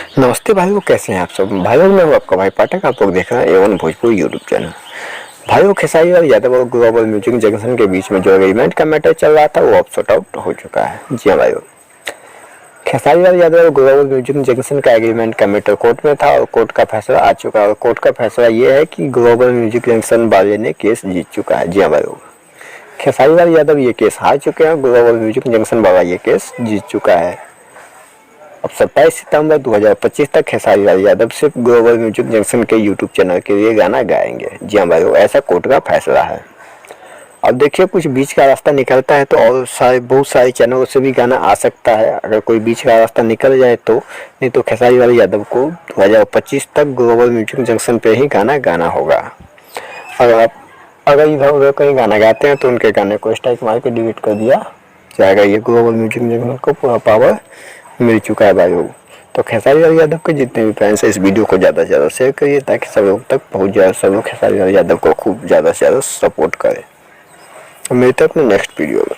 नमस्ते भाइयों, कैसे हैं आप सब। भाइयों मैं हूं आपका भाई पाठक, आप लोग देख रहे हैं एवन भोजपुरी यूट्यूब चैनल। भाइयों खेसारी लाल यादव और ग्लोबल म्यूजिक जंक्शन के बीच में जो एग्रीमेंट का मैटर चल रहा था वो अब सॉर्ट आउट हो चुका है। जी हाँ भाइयों, खेसारी लाल यादव और ग्लोबल म्यूजिक जंक्शन का एग्रीमेंट का मैटर कोर्ट में था और कोर्ट का फैसला आ चुका है। और कोर्ट का फैसला ये है कि ग्लोबल म्यूजिक जंक्शन वाले ने केस जीत चुका है। जी हाँ भाइयों, खेसारी लाल यादव ये केस हार चुके हैं, ग्लोबल म्यूजिक जंक्शन वाला ये केस जीत चुका है। अब 27 सितंबर 2025 तक खेसारी लाल यादव सिर्फ ग्लोबल म्यूजिक जंक्शन के यूट्यूब चैनल के लिए गाना गाएंगे। जी हाँ भाइयों, ऐसा कोर्ट का फैसला है। अब देखिए, कुछ बीच का रास्ता निकलता है तो और बहुत सारे चैनलों से भी गाना आ सकता है। अगर कोई बीच का रास्ता निकल जाए तो, नहीं तो खेसारी लाल यादव को 2025 तक ग्लोबल म्यूजिक जंक्शन पे ही गाना गाना होगा। अगर इधर उधर कहीं गाना गाते हैं तो उनके गाने को स्ट्राइक मार के डिलीट कर दिया जाएगा। ये ग्लोबल म्यूजिक जंक्शन को पूरा पावर मिल चुका है भाइयों। तो खेसारी लाल यादव के जितने भी फैंस हैं, इस वीडियो को ज़्यादा से ज़्यादा शेयर करिए ताकि सब लोग तक पहुँच जाए, सब लोग खेसारी लाल यादव को खूब ज़्यादा से ज़्यादा सपोर्ट करें। मिलते हैं अपने नेक्स्ट वीडियो में।